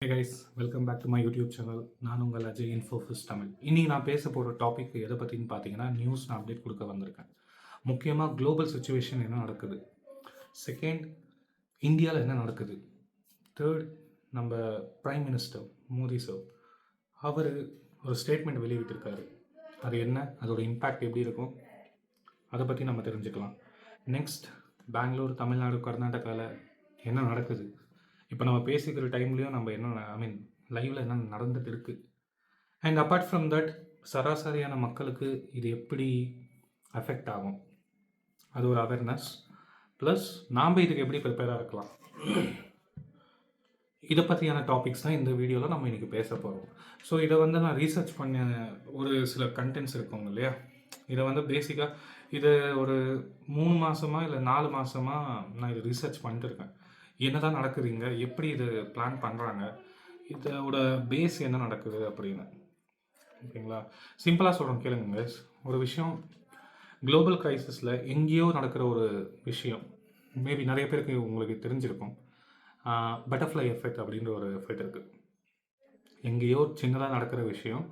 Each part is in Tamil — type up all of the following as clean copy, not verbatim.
Hey guys, welcome back to my YouTube channel. நான் உங்கள் அஜய் இன்ஃபோஃபிஸ் தமிழ். இன்றைக்கி நான் பேச போகிற டாபிக் எதை பற்றின்னு பார்த்தீங்கன்னா, நியூஸ் நான் அப்டேட் கொடுக்க வந்திருக்கேன். முக்கியமாக குளோபல் சுச்சுவேஷன் என்ன நடக்குது, செகண்ட் இந்தியாவில் என்ன நடக்குது, தேர்ட் நம்ம பிரைம் மினிஸ்டர் மோடி சார் அவர் ஒரு ஸ்டேட்மெண்ட் வெளியிட்டிருக்காரு. அது என்ன, அதோட இம்பேக்ட் எப்படி இருக்கும், அதை பற்றி நம்ம தெரிஞ்சுக்கலாம். நெக்ஸ்ட் பெங்களூர், தமிழ்நாடு, கர்நாடகாவில் என்ன நடக்குது, இப்போ நம்ம பேசிக்கிற டைம்லேயும் நம்ம என்ன லைவில் என்ன நடந்துட்டு இருக்குது. அண்ட் அப்பார்ட் ஃப்ரம் தட் சராசரியான மக்களுக்கு இது எப்படி அஃபெக்ட் ஆகும், அது ஒரு அவேர்னஸ். ப்ளஸ் நாம் இதுக்கு எப்படி ப்ரிப்பேராக இருக்கலாம், இதை பற்றியான டாபிக்ஸ் தான் இந்த வீடியோவில் நம்ம இன்றைக்கி பேச போகிறோம். ஸோ இதை நான் ரீசர்ச் பண்ண ஒரு சில கண்டென்ட்ஸ் இருக்குங்க இல்லையா, இதை பேசிக்காக இது ஒரு 3 மாதமாக இல்லை 4 மாதமாக நான் இதை ரீசர்ச் பண்ணிட்டு இருக்கேன். என்ன தான் நடக்குதுங்க, எப்படி இது பிளான் பண்ணுறாங்க, இதோட பேஸ் என்ன நடக்குது அப்படின்னு. ஓகேங்களா, சிம்பிளாக சொல்கிறோம் கேளுங்க. ஒரு விஷயம் குளோபல் க்ரைசிஸில் எங்கேயோ நடக்கிற ஒரு விஷயம், மேபி நிறைய பேருக்கு உங்களுக்கு தெரிஞ்சிருக்கும். பட்டர்ஃப்ளை எஃபெக்ட் அப்படின்ற ஒரு எஃபெக்ட் இருக்குது. எங்கேயோ சின்னதாக நடக்கிற விஷயம்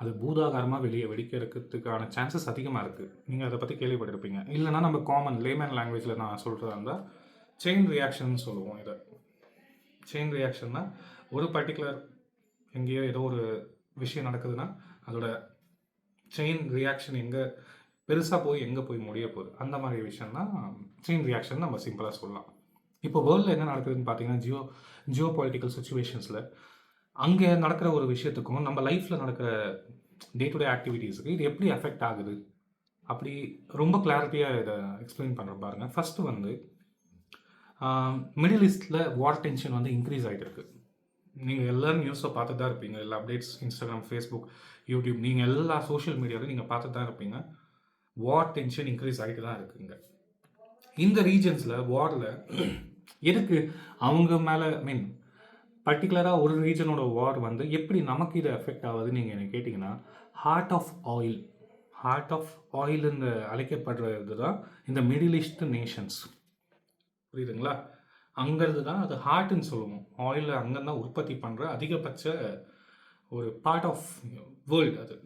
அது பூதாகாரமாக வெளியே வெடிக்கிறதுக்கான சான்சஸ் அதிகமாக இருக்குது. நீங்கள் அதை பற்றி கேள்விப்பட்டிருப்பீங்க. இல்லைனா நம்ம காமன் லேமேன் லாங்குவேஜில் நான் சொல்கிறதா இருந்தால் செயின் ரியாக்ஷன் சொல்லுவோம். இதை செயின் ரியாக்ஷன்னா ஒரு பர்டிகுலர் எங்கேயோ ஏதோ ஒரு விஷயம் நடக்குதுன்னா அதோட செயின் ரியாக்ஷன் எங்கே பெருசாக போய் எங்கே போய் முடிய போகுது, அந்த மாதிரி விஷயம்னா செயின் ரியாக்ஷன் நம்ம சிம்பிளாக சொல்லலாம். இப்போ வேர்ல்டில் என்ன நடக்குதுன்னு பார்த்தீங்கன்னா, ஜியோ பொலிட்டிக்கல் சுச்சுவேஷன்ஸில் அங்கே நடக்கிற ஒரு விஷயத்துக்கும் நம்ம லைஃப்பில் நடக்கிற டே டு டே ஆக்டிவிட்டீஸுக்கு இது எப்படி அஃபெக்ட் ஆகுது அப்படி ரொம்ப கிளாரிட்டியாக இதை எக்ஸ்பிளைன் பண்ணுறேன் பாருங்கள். ஃபஸ்ட்டு மிடில் ஈஸ்டில் வார் டென்ஷன் இன்க்ரீஸ் ஆகிட்டு இருக்கு. நீங்கள் எல்லோரும் நியூஸை பார்த்து தான் இருப்பீங்க, எல்லா அப்டேட்ஸ் இன்ஸ்டாகிராம், ஃபேஸ்புக், யூடியூப், நீங்கள் எல்லா சோஷியல் மீடியாவிலும் நீங்கள் பார்த்து தான் இருப்பீங்க. வார் டென்ஷன் இன்க்ரீஸ் ஆகிட்டு தான் இருக்குங்க. இந்த ரீஜன்ஸில் வாரில் எதுக்கு அவங்க மேலே பர்டிகுலராக ஒரு ரீஜனோட வார் எப்படி நமக்கு இது எஃபெக்ட் ஆகுதுன்னு நீங்கள் எனக்கு கேட்டிங்கன்னா, ஹார்ட் ஆஃப் ஆயில் என்று அழைக்கப்படுறது தான் இந்த மிடில் ஈஸ்ட் நேஷன்ஸ். புரியுதுங்களா? அங்கிறது தான் அது ஹார்ட்னு சொல்லுவோம். ஆயில் அங்கே தான் உற்பத்தி பண்ணுற அதிகபட்ச ஒரு பார்ட் ஆஃப் வேர்ல்டு அது.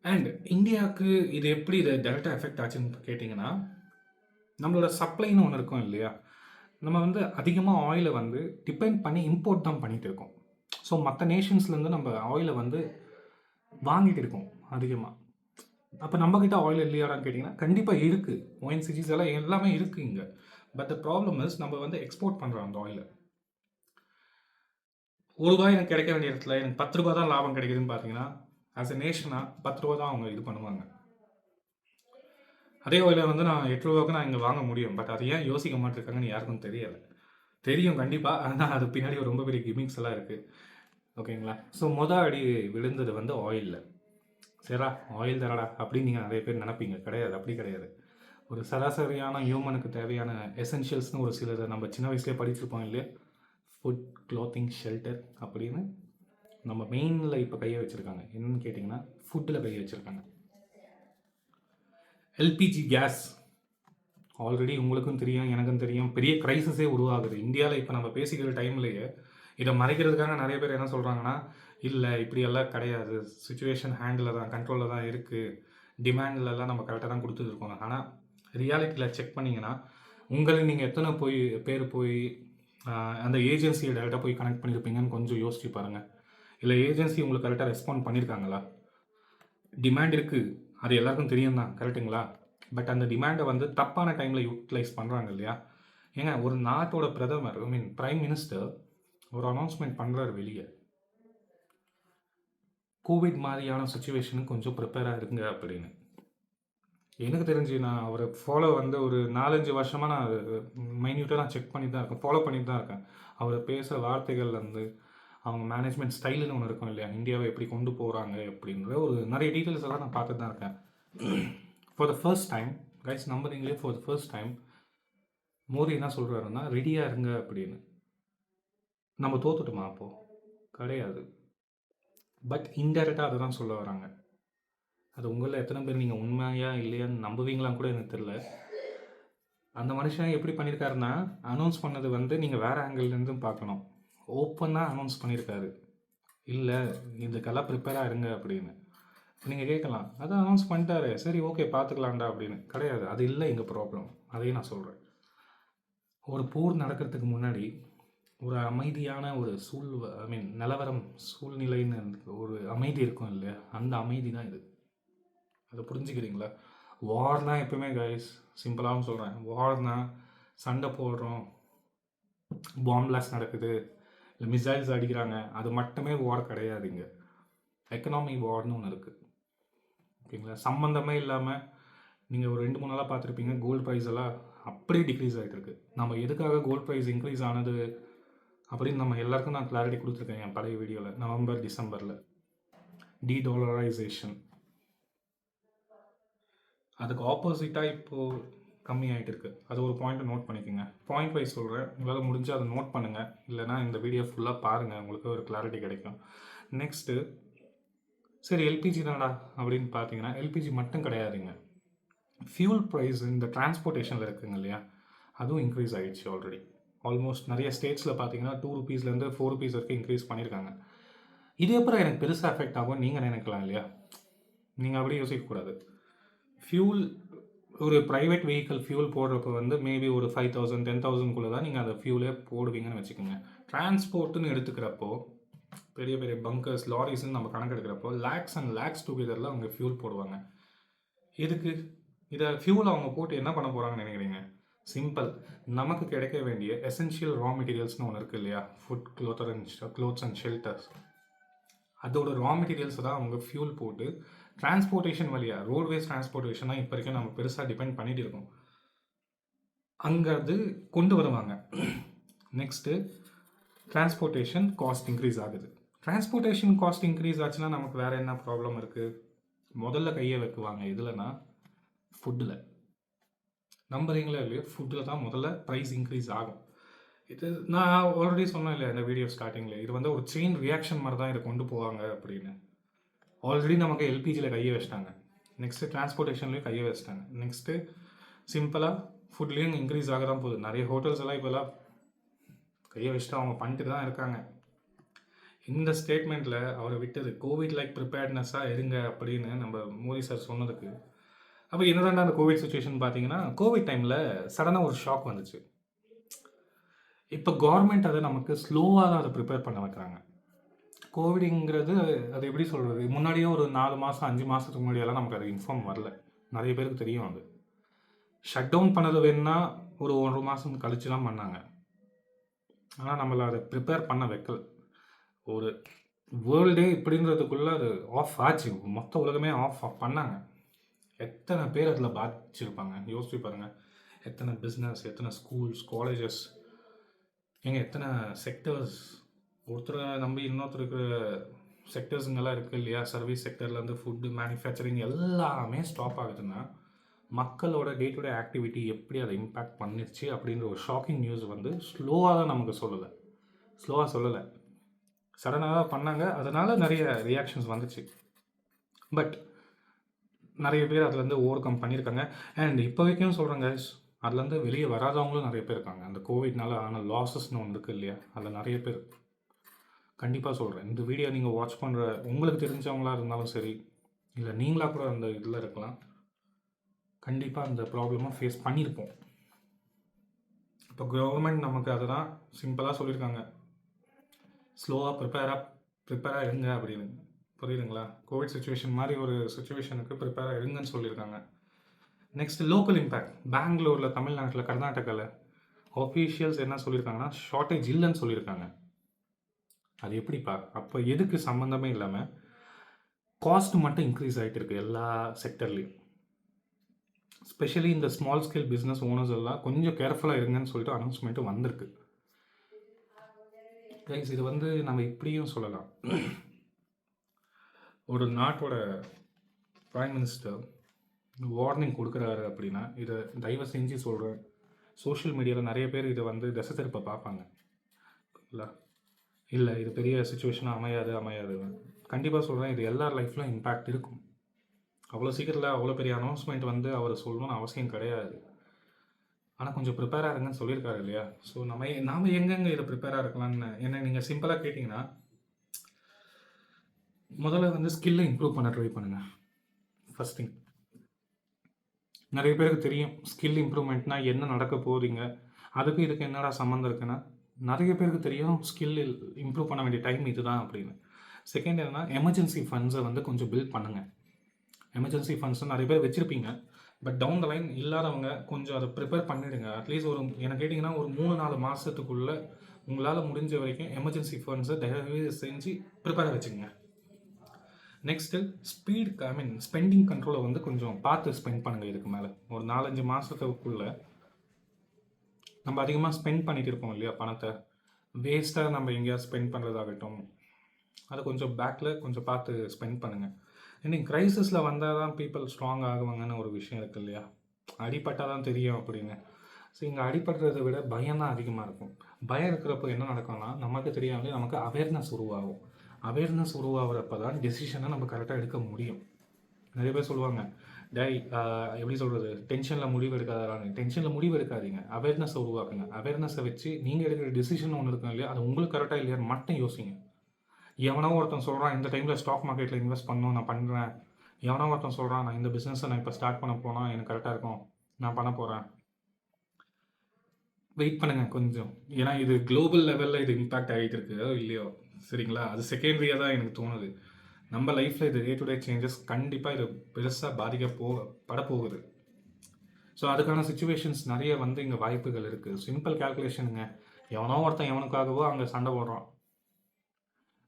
அண்ட் இந்தியாவுக்கு இது எப்படி இதை டேரெக்டாக எஃபெக்ட் ஆச்சுன்னு கேட்டிங்கன்னா, நம்மளோட சப்ளைன்னு ஒன்று இருக்கும் இல்லையா, நம்ம அதிகமாக ஆயிலை டிபெண்ட் பண்ணி இம்போர்ட் தான் பண்ணிகிட்டு இருக்கோம். ஸோ மற்ற நேஷன்ஸ்லேருந்து நம்ம ஆயிலை வாங்கிட்டு இருக்கோம் அதிகமாக. அப்போ நம்மக்கிட்ட ஆயில் இல்லையாடான்னு கேட்டிங்கன்னா கண்டிப்பாக இருக்குது. ONGCs எல்லாம் எல்லாமே இருக்குது இங்கே. பட் த ப்ராப்ளம் இஸ் நம்ம எக்ஸ்போர்ட் பண்ணுறோம் அந்த ஆயிலை. ₹1 எனக்கு கிடைக்க வேண்டிய இடத்துல எனக்கு ₹10 தான் லாபம் கிடைக்குதுன்னு பார்த்தீங்கன்னா, ஆஸ் எ நேஷனாக ₹10 தான் அவங்க இது பண்ணுவாங்க. அதே ஆயிலை நான் ₹8 நான் இங்கே வாங்க முடியும். பட் அதை ஏன் யோசிக்க மாட்டிருக்காங்கன்னு யாருக்கும் தெரியலை. தெரியும் கண்டிப்பாக, ஆனால் அது பின்னாடி ரொம்ப பெரிய கிமிக்ஸ் எல்லாம் இருக்குது. ஓகேங்களா? ஸோ அடி விழுந்தது ஆயிலில். சரிடா, ஆயில் தரடா அப்படின்னு நீங்கள் நிறைய பேர் நினைப்பீங்க. கிடையாது, அப்படி கிடையாது. ஒரு சராசரியான ஹியூமனுக்கு தேவையான எசென்ஷியல்ஸ்னு ஒரு சிலதை நம்ம சின்ன வயசுலேயே படிச்சிருப்போம் இல்லையா, ஃபுட், க்ளாத்திங், ஷெல்டர் அப்படின்னு. நம்ம மெயினில் இப்போ கையை வச்சுருக்காங்க. என்னன்னு கேட்டிங்கன்னா, ஃபுட்டில் கையை வச்சுருக்காங்க. எல்பிஜி கேஸ் ஆல்ரெடி உங்களுக்கும் தெரியும், எனக்கும் தெரியும், பெரிய க்ரைசிஸே உருவாகுது இந்தியாவில். இப்போ நம்ம பேசிக்கிற டைம்லேயே இதை மறைக்கிறதுக்காக நிறைய பேர் என்ன சொல்கிறாங்கன்னா, இல்லை இப்படியெல்லாம் கிடையாது, சுச்சுவேஷன் ஹேண்டில் தான், கண்ட்ரோலில் தான் இருக்குது, டிமாண்ட்லலாம் நம்ம கரெக்டாக தான் கொடுத்துருக்கோம். ஆனால் ரியாலிட்டியில் செக் பண்ணிங்கன்னா, நீங்கள் எத்தனை பேர் போய் அந்த ஏஜென்சியை டேரெக்டாக போய் கனெக்ட் பண்ணியிருப்பீங்கன்னு கொஞ்சம் யோசிச்சு பாருங்கள். இல்லை ஏஜென்சி உங்களுக்கு கரெக்டாக ரெஸ்பாண்ட் பண்ணியிருக்காங்களா? டிமாண்ட் இருக்குது, அது எல்லாருக்கும் தெரியும் தான், கரெக்டுங்களா? பட் அந்த டிமாண்டை தப்பான டைமில் யூட்டிலைஸ் பண்ணுறாங்க இல்லையா. ஏங்க, ஒரு நாட்டோட பிரதமர் பிரைம் மினிஸ்டர் ஒரு அனௌன்ஸ்மெண்ட் பண்ணுறாரு வெளியே, கோவிட் மாதிரியான சுச்சுவேஷனுக்கு கொஞ்சம் ப்ரிப்பேராக இருங்க அப்படின்னு. எனக்கு தெரிஞ்சு நான் அவரை ஃபாலோ ஒரு 4-5 வருஷமாக நான் மைன்யூட்டாக நான் செக் பண்ணி தான் இருக்கேன், ஃபாலோ பண்ணிட்டு தான் இருக்கேன். அவர் பேசுகிற வார்த்தைகள் அவங்க மேனேஜ்மெண்ட் ஸ்டைலுன்னு ஒன்று இருக்கும் இல்லையா, இந்தியாவை எப்படி கொண்டு போகிறாங்க அப்படின்ற ஒரு நிறைய டீட்டெயில்ஸ் எல்லாம் நான் பார்த்துட்டு தான் இருக்கேன். For the first time guys, நம்புறீங்களே, for the first time Modi என்ன சொல்கிறாருன்னா, ரெடியாக இருங்க அப்படின்னு. நம்ம தோத்துட்டுமா அப்போது? கிடையாது. பட் இன்டெரக்டாக அதை தான் சொல்ல வராங்க. அது உங்களில் எத்தனை பேர் நீங்கள் உண்மையா இல்லையான்னு நம்புவீங்களான்னு கூட எனக்கு தெரியல. அந்த மனுஷன் எப்படி பண்ணியிருக்காருன்னா, அனௌன்ஸ் பண்ணது நீங்கள் வேறு ஆங்கிள்லேருந்தும் பார்க்கணும். ஓப்பனாக அனௌன்ஸ் பண்ணியிருக்காரு. இல்லை இதுக்கெல்லாம் ப்ரிப்பேராக இருங்க அப்படின்னு. நீங்கள் கேட்கலாம், அதான் அனௌன்ஸ் பண்ணிட்டாரு, சரி ஓகே பார்த்துக்கலாம்டா அப்படின்னு. கிடையாது, அது இல்லை இங்கே ப்ராப்ளம். அதையும் நான் சொல்கிறேன். ஒரு போர் நடக்கிறதுக்கு முன்னாடி ஒரு அமைதியான ஒரு நிலவரம், சூழ்நிலைன்னு ஒரு அமைதி இருக்கும் இல்லையா, அந்த அமைதி தான் இது. அதை புரிஞ்சுக்கிறீங்களா? வார்னால் எப்பவுமே கைஸ், சிம்பிளாகவும் சொல்கிறேன், வார்னால் சண்டை போடுறோம், பாம் பிளாஸ்ட் நடக்குது, இல்லை மிசைல்ஸ் அடிக்கிறாங்க, அது மட்டுமே வார் கிடையாது. இங்கே எக்கனாமி வார்னு ஒன்று இருக்குது, ஓகேங்களா? சம்மந்தமே இல்லாமல் நீங்கள் ஒரு 2-3 நாளாக பார்த்துருப்பீங்க, கோல்டு ப்ரைஸ் எல்லாம் அப்படியே டிக்ரீஸ் ஆகிட்டு இருக்கு. நம்ம எதுக்காக கோல்டு ப்ரைஸ் இன்க்ரீஸ் ஆனது அப்படின்னு நம்ம எல்லாருக்கும் நான் கிளாரிட்டி கொடுத்துருக்கேன் என் பழைய வீடியோவில். நவம்பர் டிசம்பரில் டீடாலரைசேஷன், அதுக்கு ஆப்போசிட்டாக இப்போது கம்மியாகிட்டு இருக்குது. அது ஒரு பாயிண்ட்டை நோட் பண்ணிக்கோங்க. பாயிண்ட் வைஸ் சொல்கிறேன், உங்களால் முடிஞ்சால் அதை நோட் பண்ணுங்கள், இல்லைனா இந்த வீடியோ ஃபுல்லாக பாருங்கள், உங்களுக்கு ஒரு கிளாரிட்டி கிடைக்கும். நெக்ஸ்ட்டு, சரி எல்பிஜி தானடா அப்படின்னு பார்த்தீங்கன்னா, எல்பிஜி மட்டும் கிடையாதுங்க. ஃபியூல் ப்ரைஸ் இந்த டிரான்ஸ்போர்ட்டேஷனில் இருக்குங்க இல்லையா, அதுவும் இன்க்ரீஸ் ஆகிடுச்சு ஆல்ரெடி. ஆல்மோஸ்ட் நிறைய ஸ்டேட்ஸில் பார்த்தீங்கன்னா 2 rupeesலேருந்து 4 rupees வரைக்கும் இன்க்ரீஸ் பண்ணியிருக்காங்க. இது அப்புறம் எனக்கு பெருசாக எஃபெக்ட் ஆகும் நீங்கள் நினைக்கலாம் இல்லையா, நீங்கள் அப்படி யோசிக்கக்கூடாது. ஃபியூல், ஒரு ப்ரைவேட் வெஹிக்கிள் ஃபியூல் போடுறப்போ வந்து மேபி ஒரு 5,000 10,000குள்ளே தான் நீங்கள் அதை ஃபியூலே போடுவீங்கன்னு வச்சுக்கோங்க. டிரான்ஸ்போர்ட்டுன்னு எடுத்துக்கிறப்போ, பெரிய பெரிய பங்கர்ஸ், லாரிஸ்ன்னு நம்ம கணக்கு எடுக்கிறப்போ லேக்ஸ் அண்ட் லேக்ஸ் டுகெதரில் அவங்க ஃபியூல் போடுவாங்க. எதுக்கு? இதை ஃபியூல் அவங்க போட்டு என்ன பண்ண போகிறாங்கன்னு நினைக்கிறீங்க? சிம்பிள், நமக்கு கிடைக்க வேண்டிய எசென்ஷியல் ரா மெட்டீரியல்ஸ்னு ஒன்று இருக்குது இல்லையா, ஃபுட், க்ளோத்ஸ் அண்ட் ஷெல்டர்ஸ், அதோட ரா மெட்டீரியல்ஸ் தான் அவங்க ஃபியூல் போட்டு டிரான்ஸ்போர்ட்டேஷன் வழியாக, ரோட்வேஸ் டிரான்ஸ்போர்ட்டேஷன் தான் இப்போ வரைக்கும் நம்ம பெருசாக டிபெண்ட் பண்ணிட்டு இருக்கோம், அங்கே அது கொண்டு வருவாங்க. நெக்ஸ்ட்டு, டிரான்ஸ்போர்ட்டேஷன் காஸ்ட் இன்க்ரீஸ் ஆகுது. டிரான்ஸ்போர்ட்டேஷன் காஸ்ட் இன்க்ரீஸ் ஆச்சுன்னா நமக்கு வேறு என்ன ப்ராப்ளம் இருக்குது? முதல்ல கையை வைக்குவாங்க இதுலனா ஃபுட்டில். நம்புறீங்களா இல்லையோ, ஃபுட்டில் தான் முதல்ல ப்ரைஸ் இன்க்ரீஸ் ஆகும். இது நான் ஆல்ரெடி சொன்னேன் இல்லையா இந்த வீடியோ ஸ்டார்டிங்கில், இது வந்து ஒரு செயின் ரியாக்ஷன் மாதிரி தான் இதை கொண்டு போவாங்க அப்படின்னு. ஆல்ரெடி நமக்கு எல்பிஜியில் கையை வச்சிட்டாங்க, நெக்ஸ்ட்டு டிரான்ஸ்போர்ட்டேஷன்லேயும் கையை வச்சிட்டாங்க, நெக்ஸ்ட்டு சிம்பிளாக ஃபுட்லேயும் இன்க்ரீஸ் ஆக தான் போகுது. நிறைய ஹோட்டல்ஸ் எல்லாம் இப்போல்லாம் கையை வச்சுட்டு அவங்க பண்ணிட்டு தான் இருக்காங்க. இந்த ஸ்டேட்மெண்ட்டில் அவரை விட்டது கோவிட் லைக் ப்ரிப்பேர்ட்னஸாக இருங்க அப்படின்னு நம்ம மோடி சார் சொன்னதுக்கு. அப்போ என்னதாண்டா அந்த கோவிட் சுச்சுவேஷன் பார்த்தீங்கன்னா, கோவிட் டைமில் சடனாக ஒரு ஷாக் வந்துச்சு. இப்போ கவர்மெண்ட் அதை நமக்கு ஸ்லோவாக தான் அதை ப்ரிப்பேர் பண்ண வைக்கிறாங்க. கோவிடுங்கிறது அது எப்படி சொல்கிறது, முன்னாடியே ஒரு 4 மாதம் 5 மாதத்துக்கு முன்னாடியெல்லாம் நமக்கு அது இன்ஃபார்ம் வரல, நிறைய பேருக்கு தெரியும். அது ஷட் டவுன் பண்ணது வேணுன்னா ஒரு 1 மாதம் கழிச்சுலாம் பண்ணாங்க, ஆனால் நம்மளை அதை ப்ரிப்பேர் பண்ண வைக்கல. ஒரு வேர்ல்டே இப்படின்றதுக்குள்ளே அது ஆஃப் ஆச்சு, மொத்த உலகமே ஆஃப் பண்ணாங்க. எத்தனை பேர் அதில் பாதிச்சிருப்பாங்க யோசிச்சு பாருங்கள். எத்தனை பிஸ்னஸ், எத்தனை ஸ்கூல்ஸ், காலேஜஸ், எத்தனை செக்டர்ஸ், ஒருத்தரை நம்பி இன்னொருத்தருக்கு செக்டர்ஸுங்கெல்லாம் இருக்குது இல்லையா, சர்வீஸ் செக்டர்லேருந்து ஃபுட்டு, மேனுஃபேக்சரிங் எல்லாமே ஸ்டாப் ஆகுதுன்னா மக்களோட டே டு டே ஆக்டிவிட்டி எப்படி அதை இம்பேக்ட் பண்ணிருச்சு அப்படின்ற ஒரு ஷாக்கிங் நியூஸ் வந்து ஸ்லோவாக தான் நமக்கு சொல்லலை, சடனாக தான் பண்ணாங்க. அதனால் நிறைய ரியாக்ஷன்ஸ் வந்துச்சு. பட் நிறைய பேர் அதுலேருந்து ஓவர் கம் பண்ணியிருக்காங்க. அண்ட் இப்போ வரைக்கும் சொல்கிறாங்க, அதுலேருந்து வெளியே வராதவங்களும் நிறைய பேர் இருக்காங்க. அந்த கோவிட்னால ஆன லாஸஸ்னு ஒன்று இருக்குது இல்லையா, அதில் நிறைய பேர். கண்டிப்பாக சொல்கிறேன், இந்த வீடியோ நீங்கள் வாட்ச் பண்ணுற உங்களுக்கு தெரிஞ்சவங்களாக இருந்தாலும் சரி, இல்லை நீங்களாக கூட அந்த இதில் இருக்கலாம், கண்டிப்பாக அந்த ப்ராப்ளமாக ஃபேஸ் பண்ணியிருப்போம். இப்போ கவர்மெண்ட் நமக்கு அதை தான் சிம்பிளாக சொல்லியிருக்காங்க, ஸ்லோவாக ப்ரிப்பேராக இருங்க அப்படின்னு. புரியுதுங்களா? கோவிட் சுச்சுவேஷன் மாதிரி ஒரு சுச்சுவேஷனுக்கு ப்ரிப்பேராக இருங்கன்னு சொல்லியிருக்காங்க. Next, local impact. பெங்களூரில், தமிழ்நாட்டில், கர்நாடகாவில் ஆஃபீஷியல்ஸ் என்ன சொல்லியிருக்காங்கன்னா, ஷார்ட்டேஜ் இல்லைன்னு சொல்லியிருக்காங்க. அது எப்படிப்பா? அப்போ எதுக்கு சம்மந்தமே இல்லாமல் காஸ்ட் மட்டும் இன்க்ரீஸ் ஆகிட்டு இருக்கு எல்லா செக்டர்லேயும். ஸ்பெஷலி இந்த ஸ்மால் ஸ்கேல் பிஸ்னஸ் ஓனர்ஸ் எல்லாம் கொஞ்சம் கேர்ஃபுல்லாக இருங்கன்னு சொல்லிட்டு அனௌன்ஸ்மெண்ட்டு வந்திருக்கு. கைஸ், இது வந்து நம்ம இப்படியும் சொல்லலாம், ஒரு நாட்டோட ப்ரைம் மினிஸ்டர் வார்னிங் கொடுக்குறாரு அப்படின்னா, இதை தயவு செஞ்சு சொல்கிறேன், சோஷியல் மீடியாவில் நிறைய பேர் இதை வந்து திசை திருப்ப பார்ப்பாங்க இல்லை இது பெரிய சுச்சுவேஷனாக அமையாது. கண்டிப்பாக சொல்கிறேன், இது எல்லார் லைஃப்லையும் இம்பேக்ட் இருக்கும். அவ்வளோ சீக்கிரத்தில் அவ்வளோ பெரிய அனௌன்ஸ்மெண்ட் வந்து அவர் சொல்லணும்னு அவசியம் கிடையாது. ஆனால் கொஞ்சம் ப்ரிப்பேராக இருங்கன்னு சொல்லியிருக்காரு இல்லையா? ஸோ நாம் எங்கெங்கே இதை ப்ரிப்பேராக இருக்கலாம்னு என்ன நீங்கள் சிம்பிளாக கேட்டிங்கன்னா, முதல்ல வந்து ஸ்கில்லை இம்ப்ரூவ் பண்ண ட்ரை பண்ணுங்கள். First thing. நிறைய பேருக்கு தெரியும் ஸ்கில் இம்ப்ரூவ்மெண்ட்னா என்ன நடக்க போகிறீங்க, அதுக்கு இதுக்கு என்னடா சம்மந்தம் இருக்குன்னா, நிறைய பேருக்கு தெரியும் ஸ்கில் இம்ப்ரூவ் பண்ண வேண்டிய டைம் இதுதான் அப்படின்னு. செகண்ட் என்னன்னா, எமர்ஜென்சி ஃபண்ட்ஸை வந்து கொஞ்சம் பில்ட் பண்ணுங்கள். எமர்ஜென்சி ஃபண்ட்ஸ் நிறைய பேர் வச்சுருப்பீங்க, பட் டவுன் த லைன் இல்லாதவங்க கொஞ்சம் அதை ப்ரிப்பேர் பண்ணிவிடுங்க. அட்லீஸ்ட் என்ன கேட்டிங்கன்னா ஒரு 3-4 மாதத்துக்குள்ளே உங்களால் முடிஞ்ச வரைக்கும் எமர்ஜென்சி ஃபண்ட்ஸை தயவு செஞ்சு ப்ரிப்பேர் வச்சுக்கோங்க. நெக்ஸ்ட்டு ஸ்பெண்டிங் கண்ட்ரோலை வந்து கொஞ்சம் பார்த்து ஸ்பெண்ட் பண்ணுங்கள். இதுக்கு மேலே ஒரு 4-5 மாதத்துக்குள்ளே நம்ம அதிகமாக ஸ்பெண்ட் பண்ணிகிட்டு இருப்போம் இல்லையா பணத்தை, வேஸ்ட்டாக நம்ம எங்கேயாவது ஸ்பெண்ட் பண்ணுறதாகட்டும், அதை கொஞ்சம் பேக்கில் கொஞ்சம் பார்த்து ஸ்பெண்ட் பண்ணுங்கள். இன்னைக்கு க்ரைசிஸில் வந்தால் தான் பீப்புள் ஸ்ட்ராங் ஆகுவாங்கன்னு ஒரு விஷயம் இருக்குது இல்லையா? அடிப்பட்டால் தான் தெரியும் அப்படின்னு. ஸோ இங்கே அடிப்படுறதை விட பயம் தான் அதிகமாக இருக்கும். பயம் இருக்கிறப்போ என்ன நடக்கும்னா, நமக்கு தெரியாமலே நமக்கு அவேர்னஸ் உருவாகும். அவேர்னஸ் உருவாகிறப்ப தான் டெசிஷனை நம்ம கரெக்டாக எடுக்க முடியும். நிறைய பேர் சொல்லுவாங்க, எப்படி சொல்கிறது, டென்ஷனில் முடிவு எடுக்காதான்னு. டென்ஷனில் முடிவு எடுக்காதீங்க, அவேர்னஸை உருவாக்குங்க. அவேர்னஸை வச்சு நீங்கள் எடுக்கிற டெசிஷன் ஒன்று இருக்கும் இல்லையா, அது உங்களுக்கு கரெக்டாக இல்லையான்னு மட்டும் யோசிங்க. எவனோ ஒருத்தன் சொல்கிறான் இந்த டைமில் ஸ்டாக் மார்க்கெட்டில் இன்வெஸ்ட் பண்ணணும், நான் பண்ணுறேன். எவனோ ஒருத்தன் சொல்கிறான் நான் இந்த பிஸ்னஸை நான் இப்போ ஸ்டார்ட் பண்ண போனால் எனக்கு கரெக்டாக இருக்கும், நான் பண்ண போகிறேன். வெயிட் பண்ணுங்கள் கொஞ்சம். ஏன்னா இது குளோபல் லெவலில் இது இம்பேக்ட் ஆகிட்டு இருக்குதோ இல்லையோ, சரிங்களா? அது செகண்டரியாக தான் எனக்கு தோணுது. நம்ம லைஃப்பில் இது டே டு டே சேஞ்சஸ் கண்டிப்பாக இது பெருசாக பட போகுது. ஸோ அதுக்கான சுச்சுவேஷன்ஸ் நிறைய வந்து இங்கே வாய்ப்புகள் இருக்குது. சிம்பிள் கால்குலேஷனுங்க. எவனோ ஒருத்தன் எவனுக்காகவோ அங்கே சண்டை போடுறான்.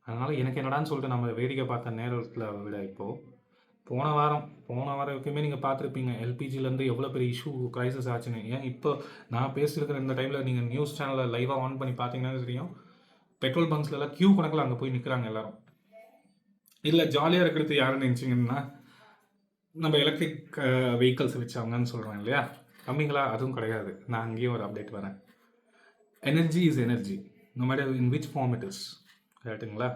அதனால் எனக்கு என்னடான்னு சொல்லிட்டு நம்ம வேடிக்கை பார்த்த நேரத்தில் விட இப்போது போன வாரம் வரைக்குமே நீங்கள் பார்த்துருப்பீங்க எல்பிஜிலேருந்து எவ்வளோ பெரிய இஷ்யூ க்ரைசிஸ் ஆச்சுன்னு. ஏன் இப்போ நான் பேசியிருக்கிற இந்த டைமில் நீங்கள் நியூஸ் சேனலில் லைவாக ஆன் பண்ணி பார்த்தீங்கன்னா தெரியும், பெட்ரோல் பங்க்ஸ்லாம் க்யூ கணக்கில் அங்கே போய் நிற்கிறாங்க எல்லோரும். இல்லை ஜாலியாக இருக்கிறது யாருன்னு நினச்சிங்கன்னா, நம்ம எலக்ட்ரிக் வெஹிக்கல்ஸ் வச்சவங்கன்னு சொல்கிறோம் இல்லையா, கம்மிங்களா? அதுவும் கிடையாது. நான் அங்கேயும் ஒரு அப்டேட் வரேன். Energy is energy, no matter in which form it is. கரெக்டுங்களா?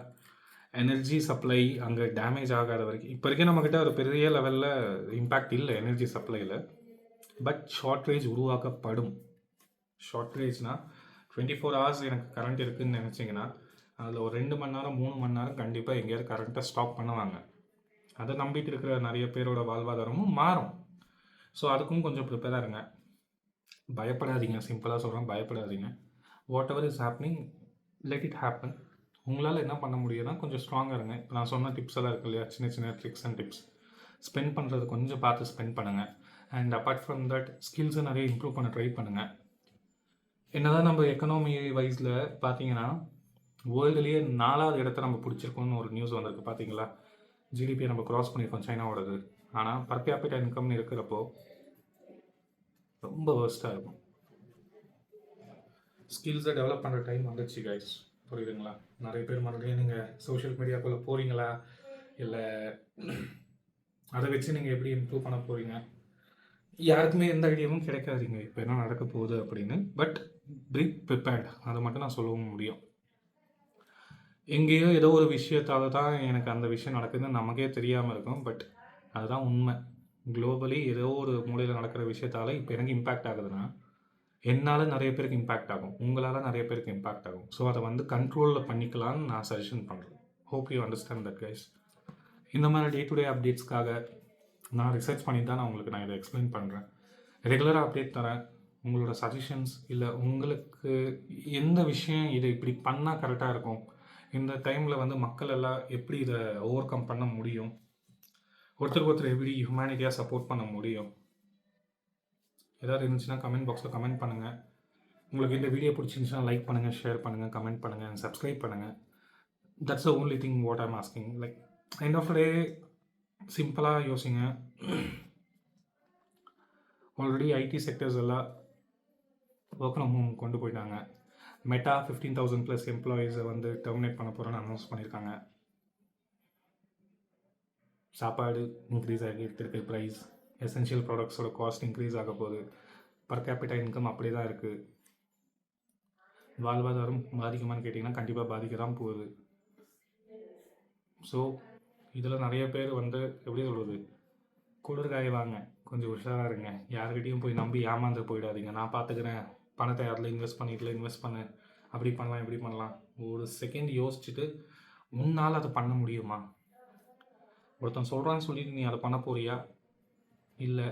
எனர்ஜி சப்ளை அங்கே டேமேஜ் ஆகாத வரைக்கும் இப்போ வரைக்கும் நம்மக்கிட்ட ஒரு பெரிய லெவலில் இம்பேக்ட் இல்லை எனர்ஜி சப்ளையில். பட் ஷார்ட்ரேஜ் உருவாக்கப்படும். ஷார்ட்ரேஜ்னால் 24 hours எனக்கு கரண்ட் இருக்குதுன்னு நினச்சிங்கன்னா, அதில் ஒரு 2 மணி நேரம் 3 மணி நேரம் கண்டிப்பாக எங்கேயாவது கரண்ட்டை ஸ்டாப் பண்ணுவாங்க. அதை நம்பிட்டு இருக்கிற நிறைய பேரோட வாழ்வாதாரமும் மாறும். ஸோ அதுக்கும் கொஞ்சம் ப்ரிப்பேராக இருங்க. பயப்படாதீங்க, சிம்பிளாக சொல்கிறேன், பயப்படாதீங்க. What ever is happening, let it happen. உங்களால் என்ன பண்ண முடியும்னா கொஞ்சம் ஸ்ட்ராங்காக இருங்க. இப்போ நான் சொன்ன டிப்ஸ் எல்லாம் இருக்கு இல்லையா, சின்ன சின்ன ட்ரிக்ஸ் அண்ட் டிப்ஸ், ஸ்பெண்ட் பண்ணுறது கொஞ்சம் பார்த்து ஸ்பெண்ட் பண்ணுங்கள். அண்ட் அப்பார்ட் ஃப்ரம் தட் ஸ்கில்ஸை நிறைய இம்ப்ரூவ் பண்ண ட்ரை பண்ணுங்கள். என்னதான் நம்ம எக்கனாமி வைஸில் பார்த்தீங்கன்னா வேர்ல்டுலேயே 4வது இடத்த நம்ம பிடிச்சிருக்கோம்னு ஒரு நியூஸ் வந்திருக்கு பார்த்தீங்களா? ஜிடிபியை நம்ம க்ராஸ் பண்ணியிருக்கோம் சைனாவோடது. ஆனால் பர் கேபிட்டா இன்கம்னு இருக்கிறப்போ ரொம்ப வேர்ஸ்ட்டாக இருக்கும். ஸ்கில்ஸை டெவலப் பண்ணுற டைம் வந்துடுச்சு கைஸ், புரியுதுங்களா? நிறைய பேர் மறுபடியும் நீங்கள் சோஷியல் மீடியாக்குள்ளே போகிறீங்களா, இல்லை அதை வச்சு நீங்கள் எப்படி இம்ப்ரூவ் பண்ண போகிறீங்க, யாருக்குமே எந்த ஐடியாவும் கிடைக்காதீங்க இப்போ என்ன நடக்க போகுது அப்படின்னு. பட் பி ப்ரிப்பேர்ட், அதை மட்டும் நான் சொல்லவும் முடியும். எங்கேயோ ஏதோ ஒரு விஷயத்தால் தான் எனக்கு அந்த விஷயம் நடக்குதுன்னு நமக்கே தெரியாமல் இருக்கும். பட் அதுதான் உண்மை. குளோபலி ஏதோ ஒரு மூலையில் நடக்கிற விஷயத்தால் இப்போ எனக்கு இம்பேக்ட் ஆகுதுன்னா, என்னால் நிறைய பேருக்கு இம்பேக்ட் ஆகும், உங்களால் நிறைய பேருக்கு இம்பேக்ட் ஆகும். ஸோ அதை வந்து கண்ட்ரோலில் பண்ணிக்கலான்னு நான் சஜஷன் பண்ணுறேன். Hope you understand that guys. இந்த மாதிரி டே டு டே அப்டேட்ஸ்க்காக நான் ரிசர்ச் பண்ணி தான் நான் இதை எக்ஸ்பிளைன் பண்ணுறேன். ரெகுலராக அப்டேட் தரேன். உங்களோட சஜஷன்ஸ் இல்லை உங்களுக்கு எந்த விஷயம் இதை இப்படி பண்ணால் கரெக்டாக இருக்கும், இந்த டைமில் வந்து மக்கள் எல்லாம் எப்படி இதை ஓவர் கம் பண்ண முடியும், ஒருத்தருக்கு ஒருத்தர் எப்படி ஹியூமனிட்டியாக சப்போர்ட் பண்ண முடியும், ஏதாவது இருந்துச்சுன்னா கமெண்ட் பாக்ஸில் கமெண்ட் பண்ணுங்கள். உங்களுக்கு இந்த வீடியோ பிடிச்சிருந்துச்சுன்னா லைக் பண்ணுங்கள், ஷேர் பண்ணுங்கள், கமெண்ட் பண்ணுங்கள் அண்ட் சப்ஸ்கிரைப் பண்ணுங்கள். That's the only thing what I'm asking. Like end of day சிம்பிளாக யோசிங்க. ஆல்ரெடி ஐடி செக்டர்ஸ் எல்லாம் ஒர்க் ஃப்ரம் ஹோம் கொண்டு போயிட்டாங்க. மெட்டா 15,000+ எம்ப்ளாயீஸை வந்து டெர்மினேட் பண்ண போகிறோன்னு அனௌன்ஸ் பண்ணியிருக்காங்க. சாப்பாடு இன்க்ரீஸ் ஆகிட்டு இருக்கு, ப்ரைஸ், எசென்ஷியல் ப்ராடக்ட்ஸோட காஸ்ட் இன்க்ரீஸ் ஆக போகுது. பர் கேபிட்டா இன்கம் அப்படி தான் இருக்குது. வாழ்வாதாரம் பாதிக்குமான்னு கேட்டிங்கன்னா கண்டிப்பாக பாதிக்க தான் போகுது. ஸோ இதில் நிறைய பேர் வந்து எப்படி சொல்கிறது, குளிர்காய வாங்க, கொஞ்சம் உஷாரா இருங்க. யார்கிட்டயும் போய் நம்பி ஏமாந்து போயிடாதீங்க. நான் பார்த்துக்கிறேன், பணத்தை அதில் இன்வெஸ்ட் பண்ணு, அப்படி பண்ணலாம், இப்படி பண்ணலாம். ஒரு செகண்ட் யோசிச்சுட்டு, உன்னால் அதை பண்ண முடியுமா? ஒருத்தன் சொல்கிறான்னு சொல்லிட்டு நீ அதை பண்ண போறியா? இல்லை,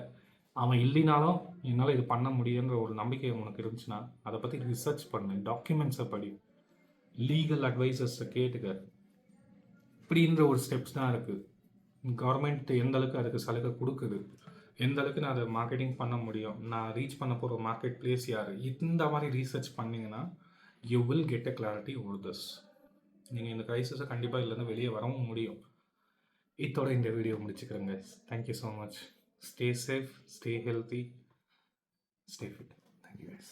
அவன் இல்லைனாலும் என்னால் இது பண்ண முடியுன்ற ஒரு நம்பிக்கை உனக்கு இருந்துச்சுன்னா, அதை பற்றி ரிசர்ச் பண்ணு, டாக்குமெண்ட்ஸை படி, லீகல் அட்வைசர்ஸை கேட்டுக்க. இப்படின்ற ஒரு ஸ்டெப்ஸ் தான் இருக்குது. கவர்மெண்ட் எந்த அளவுக்கு அதுக்கு சலுகை கொடுக்குது, எந்த அளவுக்கு நான் அதை மார்க்கெட்டிங் பண்ண முடியும், நான் ரீச் பண்ண போகிற மார்க்கெட் பிளேஸ் யார், இந்த மாதிரி ரீசர்ச் பண்ணிங்கன்னா you will get a clarity over this. நீங்கள் இந்த க்ரைசிஸை கண்டிப்பாக இதுலேருந்து வெளியே வரவும் முடியும். இதோட இந்த வீடியோ முடிச்சுக்கிறேங்க. Thank you so much. Stay safe, stay healthy, stay fit. Thank you guys.